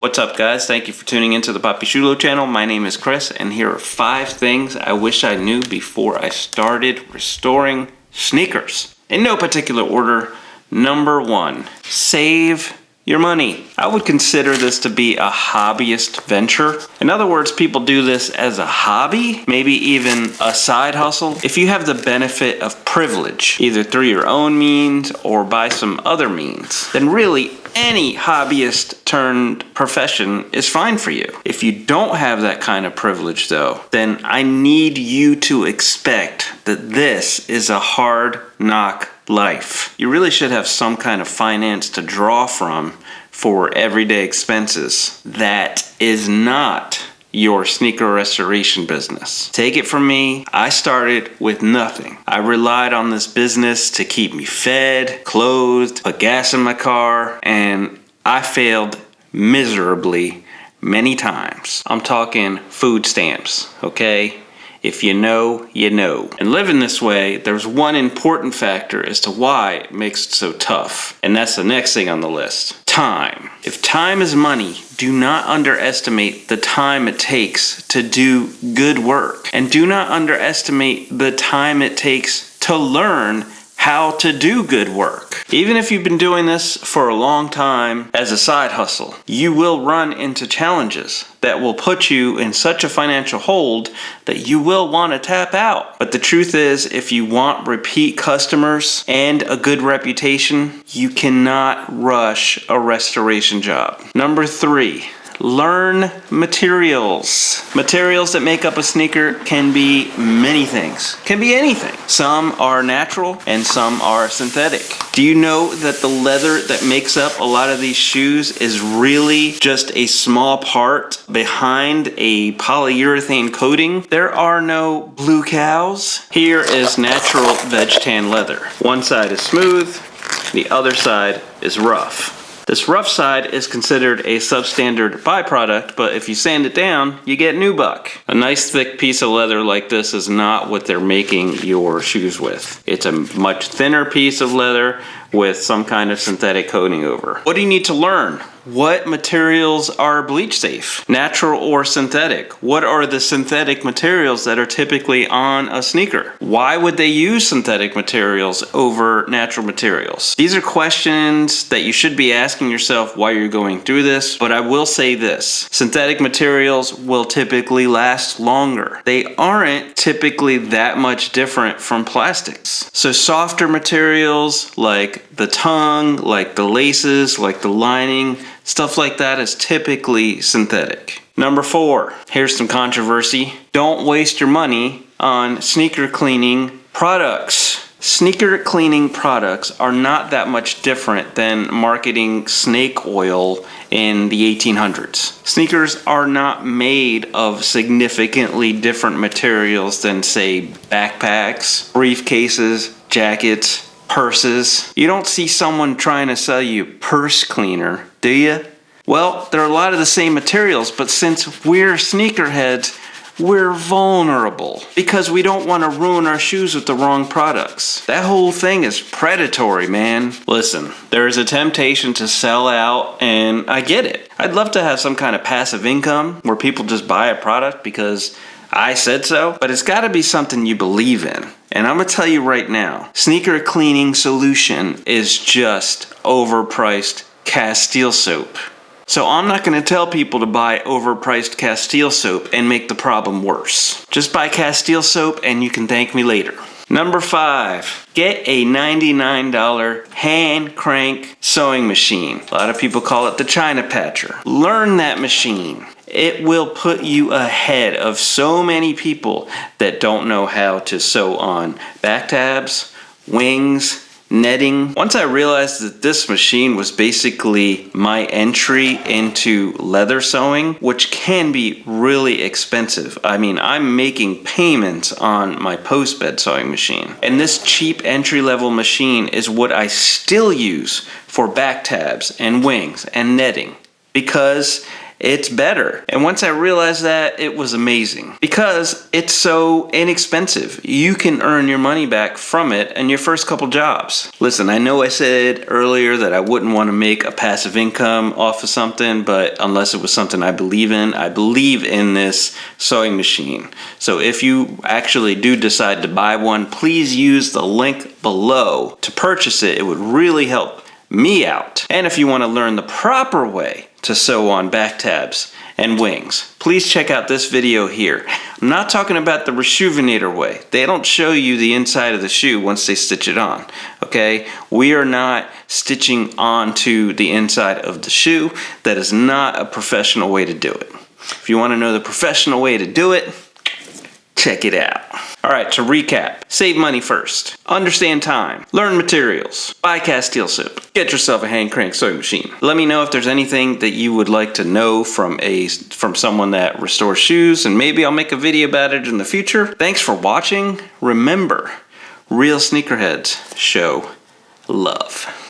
What's up, guys? Thank you for tuning into the Papi Chulo channel. My name is Chris, and here are 5 things I wish I knew before I started restoring sneakers. In no particular order, number 1, save your money. I would consider this to be a hobbyist venture. In other words, people do this as a hobby, maybe even a side hustle. If you have the benefit of privilege, either through your own means or by some other means, then really any hobbyist turned profession is fine for you. If you don't have that kind of privilege though, then I need you to expect that this is a hard knock life. You really should have some kind of finance to draw from for everyday expenses. That is not your sneaker restoration business. Take it from me, I started with nothing. I relied on this business to keep me fed, clothed, put gas in my car, and I failed miserably many times. I'm talking food stamps, okay? If you know, you know. And living this way, there's one important factor as to why it makes it so tough. And that's the next thing on the list. Time. If time is money, do not underestimate the time it takes to do good work. And do not underestimate the time it takes to learn how to do good work. Even if you've been doing this for a long time as a side hustle, you will run into challenges that will put you in such a financial hold that you will want to tap out. But the truth is, if you want repeat customers and a good reputation, you cannot rush a restoration job. Number 3. Learn materials. Materials that make up a sneaker can be many things. Can be anything. Some are natural and some are synthetic. Do you know that the leather that makes up a lot of these shoes is really just a small part behind a polyurethane coating? There are no blue cows. Here is natural veg tan leather. One side is smooth, the other side is rough. This rough side is considered a substandard byproduct, but if you sand it down, you get nubuck. A nice thick piece of leather like this is not what they're making your shoes with. It's a much thinner piece of leather with some kind of synthetic coating over. What do you need to learn? What materials are bleach safe? Natural or synthetic? What are the synthetic materials that are typically on a sneaker? Why would they use synthetic materials over natural materials? These are questions that you should be asking yourself while you're going through this, but I will say this. Synthetic materials will typically last longer. They aren't typically that much different from plastics. So softer materials like the tongue, like the laces, like the lining, stuff like that is typically synthetic. Number 4, here's some controversy. Don't waste your money on sneaker cleaning products. Sneaker cleaning products are not that much different than marketing snake oil in the 1800s. Sneakers are not made of significantly different materials than, say, backpacks, briefcases, jackets, purses. You don't see someone trying to sell you purse cleaner, do you? Well, there are a lot of the same materials, but since we're sneakerheads, we're vulnerable because we don't want to ruin our shoes with the wrong products. That whole thing is predatory, man. Listen, there is a temptation to sell out, and I get it. I'd love to have some kind of passive income where people just buy a product because I said so, but it's got to be something you believe in. And I'm going to tell you right now, sneaker cleaning solution is just overpriced Castile soap. So I'm not going to tell people to buy overpriced Castile soap and make the problem worse. Just buy Castile soap and you can thank me later. Number 5, get a $99 hand crank sewing machine. A lot of people call it the China Patcher. Learn that machine. It will put you ahead of so many people that don't know how to sew on backtabs, wings, netting. Once I realized that this machine was basically my entry into leather sewing, which can be really expensive. I mean, I'm making payments on my post-bed sewing machine. And this cheap entry-level machine is what I still use for backtabs and wings and netting, because it's better. And once I realized that, it was amazing because it's so inexpensive. You can earn your money back from it in your first couple jobs. Listen, I know I said earlier that I wouldn't want to make a passive income off of something, but unless it was something I believe in this sewing machine. So if you actually do decide to buy one, please use the link below to purchase it. It would really help me out. And if you want to learn the proper way to sew on back tabs and wings, please check out this video here. I'm not talking about the rejuvenator way. They don't show you the inside of the shoe once they stitch it on, okay? We are not stitching onto the inside of the shoe. That is not a professional way to do it. If you want to know the professional way to do it, check it out. All right, to recap, save money first, understand time, learn materials, buy Castile soap, get yourself a hand crank sewing machine. Let me know if there's anything that you would like to know from someone that restores shoes, and maybe I'll make a video about it in the future. Thanks for watching. Remember, real sneakerheads show love.